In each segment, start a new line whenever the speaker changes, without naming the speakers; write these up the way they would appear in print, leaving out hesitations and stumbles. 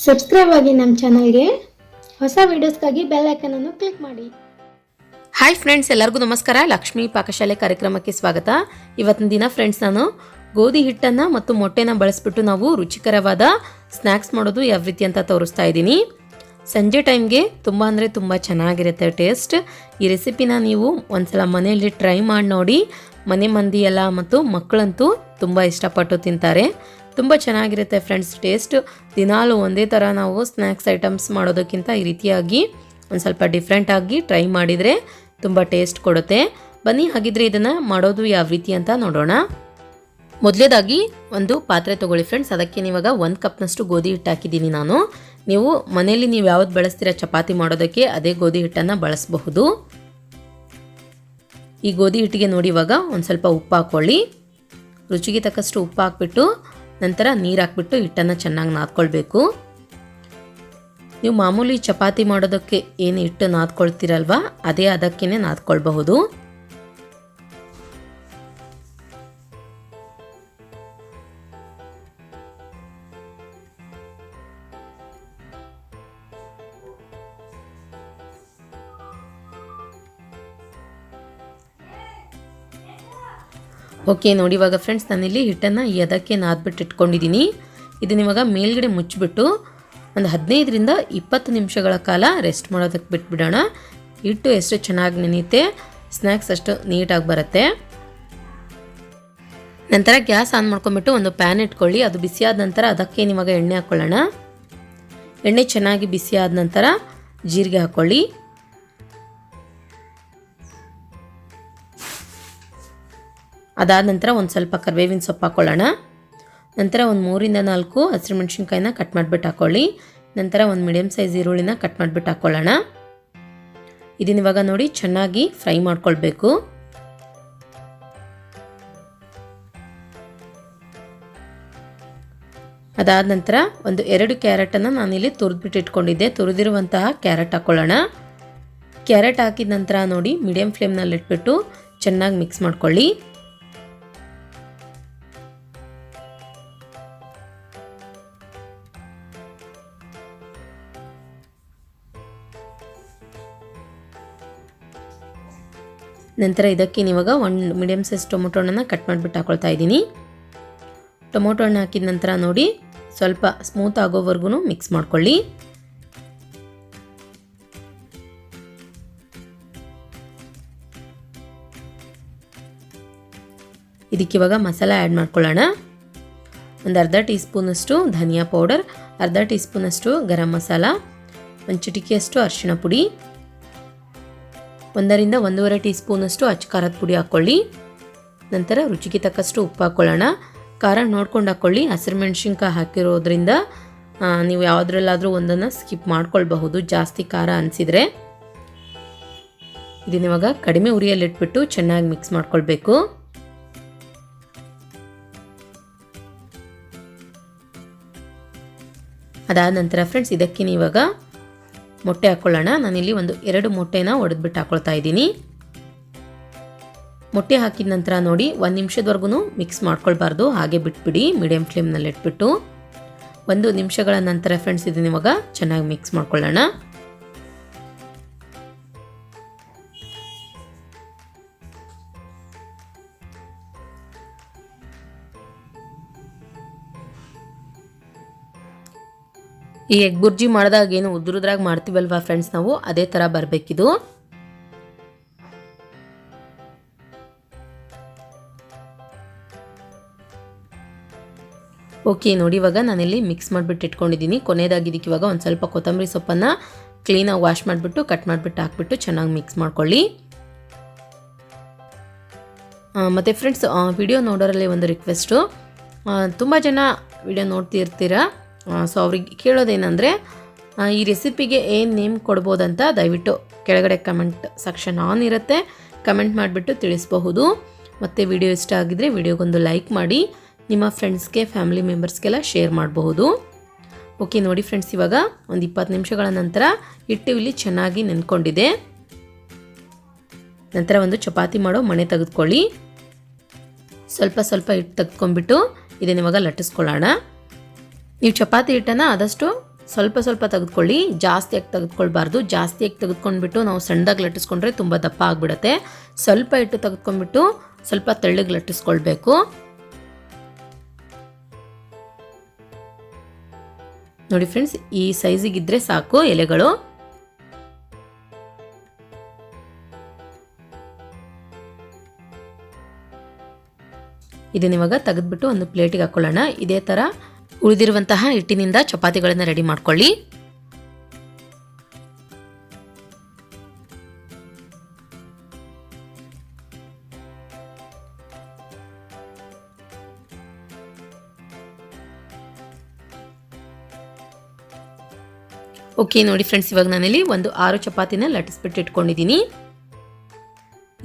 Subscribe ಆಗಿ ನಮ್ಮ ಚಾನಲ್ಗೆ. ಹೊಸ ವಿಡಿಯೋಸ್ಗಾಗಿ ಬೆಲ್ ಐಕಾನ್ ಅನ್ನು ಕ್ಲಿಕ್ ಮಾಡಿ.
ಹಾಯ್ ಫ್ರೆಂಡ್ಸ್, ಎಲ್ಲರಿಗೂ ನಮಸ್ಕಾರ. ಲಕ್ಷ್ಮಿ ಪಾಕಶಾಲೆ ಕಾರ್ಯಕ್ರಮಕ್ಕೆ ಸ್ವಾಗತ. ಇವತ್ತಿನ ದಿನ ಫ್ರೆಂಡ್ಸ್ ನಾನು ಗೋಧಿ ಹಿಟ್ಟನ್ನು ಮತ್ತು ಮೊಟ್ಟೆನ ಬಳಸಿಬಿಟ್ಟು ನಾವು ರುಚಿಕರವಾದ ಸ್ನ್ಯಾಕ್ಸ್ ಮಾಡೋದು ಯಾವ ರೀತಿ ಅಂತ ತೋರಿಸ್ತಾ ಇದ್ದೀನಿ. ಸಂಜೆ ಟೈಮ್ಗೆ ತುಂಬ ಅಂದರೆ ತುಂಬ ಚೆನ್ನಾಗಿರುತ್ತೆ ಟೇಸ್ಟ್. ಈ ರೆಸಿಪಿನ ನೀವು ಒಂದ್ಸಲ ಮನೆಯಲ್ಲಿ ಟ್ರೈ ಮಾಡಿ ನೋಡಿ. ಮನೆ ಮಂದಿ ಎಲ್ಲ ಮತ್ತು ಮಕ್ಕಳಂತೂ ತುಂಬ ಇಷ್ಟಪಟ್ಟು ತಿಂತಾರೆ. ತುಂಬ ಚೆನ್ನಾಗಿರುತ್ತೆ ಫ್ರೆಂಡ್ಸ್ ಟೇಸ್ಟ್. ದಿನಾಲು ಒಂದೇ ಥರ ನಾವು ಸ್ನ್ಯಾಕ್ಸ್ ಐಟಮ್ಸ್ ಮಾಡೋದಕ್ಕಿಂತ ಈ ರೀತಿಯಾಗಿ ಒಂದು ಸ್ವಲ್ಪ ಡಿಫ್ರೆಂಟಾಗಿ ಟ್ರೈ ಮಾಡಿದರೆ ತುಂಬ ಟೇಸ್ಟ್ ಕೊಡುತ್ತೆ. ಬನ್ನಿ ಹಾಗಿದ್ರೆ ಇದನ್ನು ಮಾಡೋದು ಯಾವ ರೀತಿ ಅಂತ ನೋಡೋಣ. ಮೊದಲೇದಾಗಿ ಒಂದು ಪಾತ್ರೆ ತೊಗೊಳ್ಳಿ ಫ್ರೆಂಡ್ಸ್. ಅದಕ್ಕೆ ಇವಾಗ 1 ಕಪ್ನಷ್ಟು ಗೋಧಿ ಹಿಟ್ಟು ಹಾಕಿದ್ದೀನಿ ನಾನು. ನೀವು ಮನೆಯಲ್ಲಿ ನೀವು ಯಾವ್ದು ಬಳಸ್ತೀರ ಚಪಾತಿ ಮಾಡೋದಕ್ಕೆ ಅದೇ ಗೋಧಿ ಹಿಟ್ಟನ್ನು ಬಳಸಬಹುದು. ಈ ಗೋಧಿ ಹಿಟ್ಟಿಗೆ ನೋಡಿ ಇವಾಗ ಒಂದು ಸ್ವಲ್ಪ ಉಪ್ಪು ಹಾಕ್ಕೊಳ್ಳಿ. ರುಚಿಗೆ ತಕ್ಕಷ್ಟು ಉಪ್ಪು ಹಾಕ್ಬಿಟ್ಟು ನಂತರ ನೀರು ಹಾಕ್ಬಿಟ್ಟು ಹಿಟ್ಟನ್ನು ಚೆನ್ನಾಗಿ ನಾದ್ಕೊಳ್ಬೇಕು. ನೀವು ಮಾಮೂಲಿ ಚಪಾತಿ ಮಾಡೋದಕ್ಕೆ ಏನು ಹಿಟ್ಟು ನಾದ್ಕೊಳ್ತೀರಲ್ವ ಅದೇ ಅದಕ್ಕೇ ನಾದ್ಕೊಳ್ಬಹುದು. ಓಕೆ ನೋಡಿ ಇವಾಗ ಫ್ರೆಂಡ್ಸ್ ನಾನಿಲ್ಲಿ ಹಿಟ್ಟನ್ನು ಅದಕ್ಕೆ ನಾದ್ಬಿಟ್ಟು ಇಟ್ಕೊಂಡಿದ್ದೀನಿ. ಇದನ್ನ ಇವಾಗ ಮೇಲ್ಗಡೆ ಮುಚ್ಚಿಬಿಟ್ಟು ಒಂದು 15ರಿಂದ 20 ನಿಮಿಷಗಳ ಕಾಲ ರೆಸ್ಟ್ ಮಾಡೋದಕ್ಕೆ ಬಿಟ್ಬಿಡೋಣ. ಹಿಟ್ಟು ಎಷ್ಟು ಚೆನ್ನಾಗಿ ನೆನೆಯುತ್ತೆ, ಸ್ನ್ಯಾಕ್ಸ್ ಅಷ್ಟು ನೀಟಾಗಿ ಬರುತ್ತೆ. ನಂತರ ಗ್ಯಾಸ್ ಆನ್ ಮಾಡ್ಕೊಂಬಿಟ್ಟು ಒಂದು ಪ್ಯಾನ್ ಇಟ್ಕೊಳ್ಳಿ. ಅದು ಬಿಸಿಯಾದ ನಂತರ ಅದಕ್ಕೆ ಇವಾಗ ಎಣ್ಣೆ ಹಾಕ್ಕೊಳ್ಳೋಣ. ಎಣ್ಣೆ ಚೆನ್ನಾಗಿ ಬಿಸಿಯಾದ ನಂತರ ಜೀರಿಗೆ ಹಾಕ್ಕೊಳ್ಳಿ. ಅದಾದ ನಂತರ ಒಂದು ಸ್ವಲ್ಪ ಕರಿಬೇವಿನ ಸೊಪ್ಪು ಹಾಕ್ಕೊಳ್ಳೋಣ. ನಂತರ ಒಂದು 3ರಿಂದ 4 ಹಸಿರುಮೆಣಸಿನ್ಕಾಯಿನ ಕಟ್ ಮಾಡಿಬಿಟ್ಟು ಹಾಕ್ಕೊಳ್ಳಿ. ನಂತರ ಒಂದು ಮೀಡಿಯಮ್ ಸೈಜ್ ಈರುಳ್ಳಿನ ಕಟ್ ಮಾಡಿಬಿಟ್ಟು ಹಾಕ್ಕೊಳ್ಳೋಣ. ಇದನ್ನ ಇವಾಗ ನೋಡಿ ಚೆನ್ನಾಗಿ ಫ್ರೈ ಮಾಡ್ಕೊಳ್ಬೇಕು. ಅದಾದ ನಂತರ ಒಂದು 2 ಕ್ಯಾರೆಟನ್ನು ನಾನಿಲ್ಲಿ ತುರಿದ್ಬಿಟ್ಟು ಇಟ್ಕೊಂಡಿದ್ದೆ. ತುರಿದಿರುವಂತಹ ಕ್ಯಾರೆಟ್ ಹಾಕ್ಕೊಳ್ಳೋಣ. ಕ್ಯಾರೆಟ್ ಹಾಕಿದ ನಂತರ ನೋಡಿ ಮೀಡಿಯಮ್ ಫ್ಲೇಮ್ನಲ್ಲಿ ಇಟ್ಬಿಟ್ಟು ಚೆನ್ನಾಗಿ ಮಿಕ್ಸ್ ಮಾಡ್ಕೊಳ್ಳಿ. ನಂತರ ಇದಕ್ಕೆ ಇವಾಗ 1 ಮೀಡಿಯಮ್ ಸೈಜ್ ಟೊಮೊಟೊ ಹಣ್ಣನ್ನು ಕಟ್ ಮಾಡಿಬಿಟ್ಟು ಹಾಕೊಳ್ತಾ ಇದ್ದೀನಿ. ಟೊಮೊಟೊ ಹಣ್ಣು ಹಾಕಿದ ನಂತರ ನೋಡಿ ಸ್ವಲ್ಪ ಸ್ಮೂತ್ ಆಗೋವರೆಗೂ ಮಿಕ್ಸ್ ಮಾಡ್ಕೊಳ್ಳಿ. ಇದಕ್ಕಿವಾಗ ಮಸಾಲ ಆ್ಯಡ್ ಮಾಡ್ಕೊಳ್ಳೋಣ. ಒಂದು ಅರ್ಧ ಟೀ ಸ್ಪೂನಷ್ಟು ಧನಿಯಾ ಪೌಡರ್, ಅರ್ಧ ಟೀ ಸ್ಪೂನಷ್ಟು ಗರಂ ಮಸಾಲ, ಒಂದು ಚಿಟಿಕೆಯಷ್ಟು ಅರಿಶಿಣ ಪುಡಿ, 1ರಿಂದ 1.5 ಟೀ ಸ್ಪೂನಷ್ಟು ಅಚ್ಚ ಖಾರದ ಪುಡಿ ಹಾಕ್ಕೊಳ್ಳಿ. ನಂತರ ರುಚಿಗೆ ತಕ್ಕಷ್ಟು ಉಪ್ಪು ಹಾಕ್ಕೊಳ್ಳೋಣ. ಖಾರ ನೋಡ್ಕೊಂಡು ಹಾಕ್ಕೊಳ್ಳಿ. ಹಸಿರುಮೆಣಸಿನ್ಕಾಯಿ ಹಾಕಿರೋದ್ರಿಂದ ನೀವು ಯಾವುದ್ರಲ್ಲಾದರೂ ಒಂದನ್ನು ಸ್ಕಿಪ್ ಮಾಡ್ಕೊಳ್ಬಹುದು ಜಾಸ್ತಿ ಖಾರ ಅನಿಸಿದರೆ. ಇದನ್ನ ಇವಾಗ ಕಡಿಮೆ ಉರಿಯಲ್ಲಿಟ್ಬಿಟ್ಟು ಚೆನ್ನಾಗಿ ಮಿಕ್ಸ್ ಮಾಡ್ಕೊಳ್ಬೇಕು. ಅದಾದ ನಂತರ ಫ್ರೆಂಡ್ಸ್ ಇದಕ್ಕೆ ಇವಾಗ ಮೊಟ್ಟೆ ಹಾಕ್ಕೊಳ್ಳೋಣ. ನಾನಿಲ್ಲಿ ಒಂದು 2 ಮೊಟ್ಟೆನ ಒಡೆದ್ಬಿಟ್ಟು ಹಾಕ್ಕೊಳ್ತಾ ಇದ್ದೀನಿ. ಮೊಟ್ಟೆ ಹಾಕಿದ ನಂತರ ನೋಡಿ 1 ನಿಮಿಷದವರೆಗೂ ಮಿಕ್ಸ್ ಮಾಡ್ಕೊಳ್ಬಾರ್ದು, ಹಾಗೆ ಬಿಟ್ಬಿಡಿ ಮೀಡಿಯಂ ಫ್ಲೇಮ್ನಲ್ಲಿ ಇಟ್ಬಿಟ್ಟು. 1 ನಿಮಿಷಗಳ ನಂತರ ಫ್ರೆಂಡ್ಸ್ ಇದನ್ನ ಇವಾಗ ಚೆನ್ನಾಗಿ ಮಿಕ್ಸ್ ಮಾಡ್ಕೊಳ್ಳೋಣ. ಈ ಎಗ್ ಬುರ್ಜಿ ಮಾಡಿದಾಗ ಏನು ಉದ್ರುದ್ರಾಗಿ ಮಾಡ್ತೀವಲ್ವಾ ಫ್ರೆಂಡ್ಸ್ ನಾವು, ಅದೇ ಥರ ಬರಬೇಕಿದು. ಓಕೆ ನೋಡಿ ಇವಾಗ ನಾನಿಲ್ಲಿ ಮಿಕ್ಸ್ ಮಾಡಿಬಿಟ್ಟು ಇಟ್ಕೊಂಡಿದ್ದೀನಿ. ಕೊನೆಯದಾಗಿ ಇದಕ್ಕೆ ಇವಾಗ ಒಂದು ಸ್ವಲ್ಪ ಕೊತ್ತಂಬರಿ ಸೊಪ್ಪನ್ನು ಕ್ಲೀನಾಗಿ ವಾಶ್ ಮಾಡಿಬಿಟ್ಟು ಕಟ್ ಮಾಡಿಬಿಟ್ಟು ಹಾಕ್ಬಿಟ್ಟು ಚೆನ್ನಾಗಿ ಮಿಕ್ಸ್ ಮಾಡ್ಕೊಳ್ಳಿ. ಮತ್ತು ಫ್ರೆಂಡ್ಸ್ ವಿಡಿಯೋ ನೋಡೋರಲ್ಲಿ ಒಂದು ರಿಕ್ವೆಸ್ಟು, ತುಂಬ ಜನ ವಿಡಿಯೋ ನೋಡ್ತಿರ್ತೀರ. ಸೊ ಅವ್ರಿಗೆ ಕೇಳೋದೇನೆಂದರೆ ಈ ರೆಸಿಪಿಗೆ ಏನು ನೇಮ್ ಕೊಡ್ಬೋದಂತ ದಯವಿಟ್ಟು ಕೆಳಗಡೆ ಕಮೆಂಟ್ ಸೆಕ್ಷನ್ ಆನ್ ಇರುತ್ತೆ, ಕಮೆಂಟ್ ಮಾಡಿಬಿಟ್ಟು ತಿಳಿಸಬಹುದು. ಮತ್ತು ವಿಡಿಯೋ ಇಷ್ಟ ಆಗಿದ್ದರೆ ವಿಡಿಯೋಗೊಂದು ಲೈಕ್ ಮಾಡಿ ನಿಮ್ಮ ಫ್ರೆಂಡ್ಸ್ಗೆ ಫ್ಯಾಮಿಲಿ ಮೆಂಬರ್ಸ್ಗೆಲ್ಲ ಶೇರ್ ಮಾಡಬಹುದು. ಓಕೆ ನೋಡಿ ಫ್ರೆಂಡ್ಸ್ ಇವಾಗ ಒಂದು 20 ನಿಮಿಷಗಳ ನಂತರ ಹಿಟ್ಟು ಇಲ್ಲಿ ಚೆನ್ನಾಗಿ ನೆನ್ಕೊಂಡಿದೆ. ನಂತರ ಒಂದು ಚಪಾತಿ ಮಾಡೋ ಮಣೆ ತೆಗೆದುಕೊಳ್ಳಿ. ಸ್ವಲ್ಪ ಹಿಟ್ಟು ತೆಗೆದುಕೊಂಡ್ಬಿಟ್ಟು ಇದನ್ನ ಇವಾಗ ಲಟ್ಟಿಸ್ಕೊಳ್ಳೋಣ. ನೀವು ಚಪಾತಿ ಹಿಟ್ಟನ್ನು ಆದಷ್ಟು ಸ್ವಲ್ಪ ಸ್ವಲ್ಪ ತೆಗೆದುಕೊಳ್ಳಿ, ಜಾಸ್ತಿಯಾಗಿ ತೆಗೆದುಕೊಳ್ಬಾರ್ದು. ಜಾಸ್ತಿಯಾಗಿ ತೆಗೆದುಕೊಂಡ್ಬಿಟ್ಟು ನಾವು ಸಣ್ಣದಾಗಿ ಲಟ್ಟಿಸ್ಕೊಂಡ್ರೆ ತುಂಬ ದಪ್ಪ ಆಗಿಬಿಡುತ್ತೆ. ಸ್ವಲ್ಪ ಹಿಟ್ಟು ತೆಗೆದುಕೊಂಡ್ಬಿಟ್ಟು ಸ್ವಲ್ಪ ತೆಳ್ಳಗೆ ಲಟ್ಟಿಸ್ಕೊಳ್ಬೇಕು. ನೋಡಿ ಫ್ರೆಂಡ್ಸ್, ಈ ಸೈಜಿಗಿದ್ರೆ ಸಾಕು ಎಲೆಗಳು. ಇದನ್ನ ಇವಾಗ ತೆಗೆದ್ಬಿಟ್ಟು ಒಂದು ಪ್ಲೇಟಿಗೆ ಹಾಕೊಳ್ಳೋಣ. ಇದೇ ಥರ ಉಳಿದಿರುವಂತಹ ಹಿಟ್ಟಿನಿಂದ ಚಪಾತಿಗಳನ್ನು ರೆಡಿ ಮಾಡ್ಕೊಳ್ಳಿ. ಓಕೆ ನೋಡಿ ಫ್ರೆಂಡ್ಸ್, ಇವಾಗ ನಾನಿಲ್ಲಿ ಒಂದು 6 ಚಪಾತಿನ ಲಟ್ಟಿಸ್ಬಿಟ್ಟು ಇಟ್ಕೊಂಡಿದ್ದೀನಿ.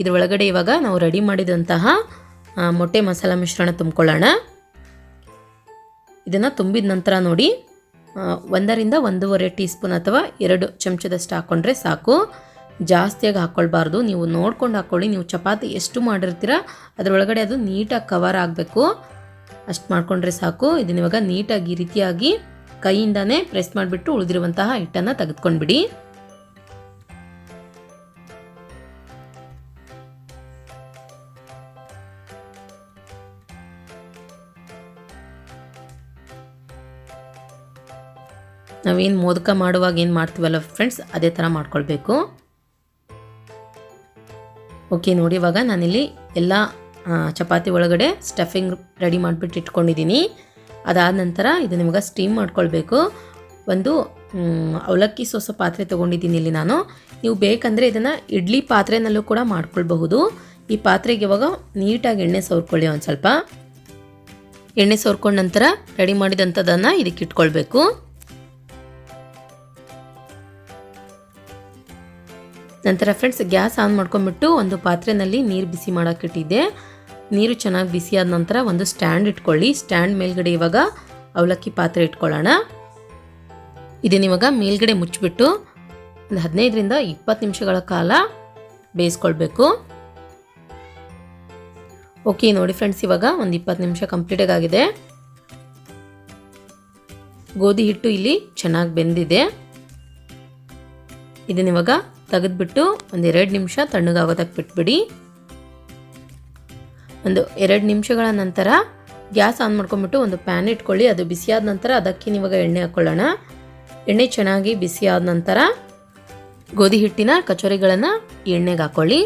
ಇದರೊಳಗಡೆ ಇವಾಗ ನಾವು ರೆಡಿ ಮಾಡಿದಂತಹ ಮೊಟ್ಟೆ ಮಸಾಲ ಮಿಶ್ರಣ ತುಂಬಿಕೊಳ್ಳೋಣ. ಇದನ್ನು ತುಂಬಿದ ನಂತರ ನೋಡಿ 1 ರಿಂದ 1.5 ಟೀ ಸ್ಪೂನ್ ಅಥವಾ 2 ಚಮಚದಷ್ಟು ಹಾಕ್ಕೊಂಡ್ರೆ ಸಾಕು. ಜಾಸ್ತಿಯಾಗಿ ಹಾಕ್ಕೊಳ್ಬಾರ್ದು. ನೀವು ನೋಡ್ಕೊಂಡು ಹಾಕ್ಕೊಳ್ಳಿ. ನೀವು ಚಪಾತಿ ಎಷ್ಟು ಮಾಡಿರ್ತೀರ ಅದರೊಳಗಡೆ ಅದು ನೀಟಾಗಿ ಕವರ್ ಆಗಬೇಕು. ಅಷ್ಟು ಮಾಡ್ಕೊಂಡ್ರೆ ಸಾಕು. ಇದನ್ನ ಇವಾಗ ನೀಟಾಗಿ ಈ ರೀತಿಯಾಗಿ ಕೈಯಿಂದಾನೇ ಪ್ರೆಸ್ ಮಾಡಿಬಿಟ್ಟು ಉಳಿದಿರುವಂತಹ ಹಿಟ್ಟನ್ನು ತೆಗೆದುಕೊಂಡ್ಬಿಡಿ. ನಾವೇನು ಮೋದಕ ಮಾಡುವಾಗ ಏನು ಮಾಡ್ತೀವಲ್ಲ ಫ್ರೆಂಡ್ಸ್, ಅದೇ ಥರ ಮಾಡ್ಕೊಳ್ಬೇಕು. ಓಕೆ ನೋಡಿ, ಇವಾಗ ನಾನಿಲ್ಲಿ ಎಲ್ಲ ಚಪಾತಿ ಒಳಗಡೆ ಸ್ಟಫಿಂಗ್ ರೆಡಿ ಮಾಡಿಬಿಟ್ಟು ಇಟ್ಕೊಂಡಿದ್ದೀನಿ. ಅದಾದ ನಂತರ ಇದನ್ನ ಇವಾಗ ಸ್ಟೀಮ್ ಮಾಡ್ಕೊಳ್ಬೇಕು. ಒಂದು ಅವಲಕ್ಕಿ ಸೋಸೋ ಪಾತ್ರೆ ತೊಗೊಂಡಿದ್ದೀನಿ ಇಲ್ಲಿ ನಾನು. ನೀವು ಬೇಕಂದರೆ ಇದನ್ನು ಇಡ್ಲಿ ಪಾತ್ರೆನಲ್ಲೂ ಕೂಡ ಮಾಡ್ಕೊಳ್ಬಹುದು. ಈ ಪಾತ್ರೆಗೆ ಇವಾಗ ನೀಟಾಗಿ ಎಣ್ಣೆ ಸವರ್ಕೊಳ್ಳಿ. ಒಂದು ಸ್ವಲ್ಪ ಎಣ್ಣೆ ಸವರ್ಕೊಂಡ ನಂತರ ರೆಡಿ ಮಾಡಿದಂಥದ್ದನ್ನು ಇದಕ್ಕೆ ಇಟ್ಕೊಳ್ಬೇಕು. ನಂತರ ಫ್ರೆಂಡ್ಸ್, ಗ್ಯಾಸ್ ಆನ್ ಮಾಡ್ಕೊಂಡ್ಬಿಟ್ಟು ಒಂದು ಪಾತ್ರೆಯಲ್ಲಿ ನೀರು ಬಿಸಿ ಮಾಡೋಕ್ಕಿಟ್ಟಿದ್ದೆ. ನೀರು ಚೆನ್ನಾಗಿ ಬಿಸಿಯಾದ ನಂತರ ಒಂದು ಸ್ಟ್ಯಾಂಡ್ ಇಟ್ಕೊಳ್ಳಿ. ಸ್ಟ್ಯಾಂಡ್ ಮೇಲ್ಗಡೆ ಇವಾಗ ಅವಲಕ್ಕಿ ಪಾತ್ರೆ ಇಟ್ಕೊಳ್ಳೋಣ. ಇದನ್ನ ಇವಾಗ ಮೇಲ್ಗಡೆ ಮುಚ್ಚಿಬಿಟ್ಟು ಒಂದು 15 ರಿಂದ 20 ನಿಮಿಷಗಳ ಕಾಲ ಬೇಯಿಸ್ಕೊಳ್ಬೇಕು. ಓಕೆ ನೋಡಿ ಫ್ರೆಂಡ್ಸ್, ಇವಾಗ ಒಂದು 20 ನಿಮಿಷ ಕಂಪ್ಲೀಟಾಗಿ ಆಗಿದೆ. ಗೋಧಿ ಹಿಟ್ಟು ಇಲ್ಲಿ ಚೆನ್ನಾಗಿ ಬೆಂದಿದೆ. ಇದನ್ನ ಇವಾಗ ತೆಗೆದ್ಬಿಟ್ಟು ಒಂದು 2 ನಿಮಿಷ ತಣ್ಣಗಾಗೋದಕ್ಕೆ ಬಿಟ್ಬಿಡಿ. ಒಂದು 2 ನಿಮಿಷಗಳ ನಂತರ ಗ್ಯಾಸ್ ಆನ್ ಮಾಡ್ಕೊಂಡ್ಬಿಟ್ಟು ಒಂದು ಪ್ಯಾನ್ ಇಟ್ಕೊಳ್ಳಿ. ಅದು ಬಿಸಿಯಾದ ನಂತರ ಅದಕ್ಕೆ ಇವಾಗ ಎಣ್ಣೆ ಹಾಕ್ಕೊಳ್ಳೋಣ. ಎಣ್ಣೆ ಚೆನ್ನಾಗಿ ಬಿಸಿಯಾದ ನಂತರ ಗೋಧಿ ಹಿಟ್ಟಿನ ಕಚೋರಿಗಳನ್ನು ಎಣ್ಣೆಗೆ ಹಾಕ್ಕೊಳ್ಳಿ.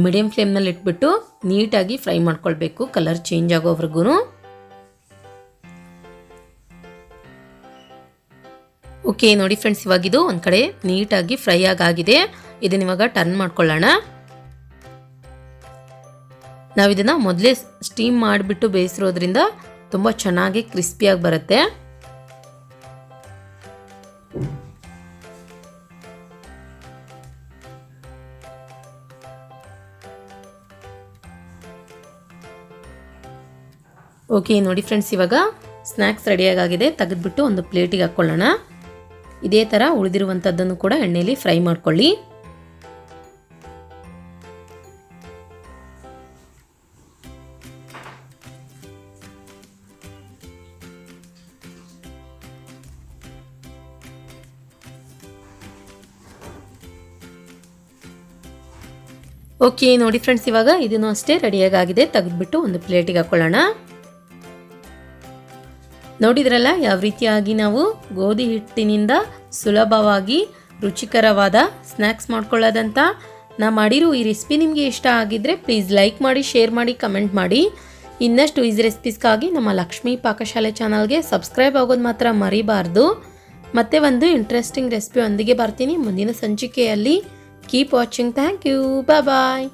ಮೀಡಿಯಂ ಫ್ಲೇಮ್ನಲ್ಲಿ ಇಟ್ಬಿಟ್ಟು ನೀಟಾಗಿ ಫ್ರೈ ಮಾಡ್ಕೊಳ್ಬೇಕು, ಕಲರ್ ಚೇಂಜ್ ಆಗೋವರೆಗೂ. ಓಕೆ ನೋಡಿ ಫ್ರೆಂಡ್ಸ್, ಇವಾಗಿದು ಒಂದು ಕಡೆ ನೀಟಾಗಿ ಫ್ರೈ ಆಗಿದೆ. ಇದನ್ನ ಇವಾಗ ಟರ್ನ್ ಮಾಡ್ಕೊಳ್ಳೋಣ. ನಾವಿದನ್ನು ಮೊದಲೇ ಸ್ಟೀಮ್ ಮಾಡಿಬಿಟ್ಟು ಬೇಯಿಸಿರೋದ್ರಿಂದ ತುಂಬ ಚೆನ್ನಾಗಿ ಕ್ರಿಸ್ಪಿಯಾಗಿ ಬರುತ್ತೆ. ಓಕೆ ನೋಡಿ ಫ್ರೆಂಡ್ಸ್, ಇವಾಗ ಸ್ನ್ಯಾಕ್ಸ್ ರೆಡಿಯಾಗಿದೆ. ತೆಗೆದ್ಬಿಟ್ಟು ಒಂದು ಪ್ಲೇಟಿಗೆ ಹಾಕ್ಕೊಳ್ಳೋಣ. ಇದೇ ಥರ ಉಳಿದಿರುವಂಥದ್ದನ್ನು ಕೂಡ ಎಣ್ಣೆಯಲ್ಲಿ ಫ್ರೈ ಮಾಡ್ಕೊಳ್ಳಿ. ಓಕೆ ನೋಡಿ ಫ್ರೆಂಡ್ಸ್, ಇವಾಗ ಇದನ್ನು ಅಷ್ಟೇ ರೆಡಿಯಾಗಿದೆ. ತೆಗೆದ್ಬಿಟ್ಟು ಒಂದು ಪ್ಲೇಟಿಗೆ ಹಾಕ್ಕೊಳ್ಳೋಣ. ನೋಡಿದ್ರಲ್ಲ ಯಾವ ರೀತಿಯಾಗಿ ನಾವು ಗೋಧಿ ಹಿಟ್ಟಿನಿಂದ ಸುಲಭವಾಗಿ ರುಚಿಕರವಾದ ಸ್ನ್ಯಾಕ್ಸ್ ಮಾಡ್ಕೊಳ್ಳೋದಂತ. ನಾ ಮಾಡಿರೋ ಈ ರೆಸಿಪಿ ನಿಮಗೆ ಇಷ್ಟ ಆಗಿದ್ದರೆ ಪ್ಲೀಸ್ ಲೈಕ್ ಮಾಡಿ, ಶೇರ್ ಮಾಡಿ, ಕಮೆಂಟ್ ಮಾಡಿ. ಇನ್ನಷ್ಟು ಈಸಿ ರೆಸಿಪೀಸ್ಗಾಗಿ ನಮ್ಮ ಲಕ್ಷ್ಮಿ ಪಾಕಶಾಲೆ ಚಾನಲ್ಗೆ ಸಬ್ಸ್ಕ್ರೈಬ್ ಆಗೋದು ಮಾತ್ರ ಮರಿಬಾರ್ದು. ಮತ್ತೆ ಒಂದು ಇಂಟ್ರೆಸ್ಟಿಂಗ್ ರೆಸಿಪಿ ಒಂದಿಗೆ ಬರ್ತೀನಿ ಮುಂದಿನ ಸಂಚಿಕೆಯಲ್ಲಿ. Keep watching. Thank you. Bye.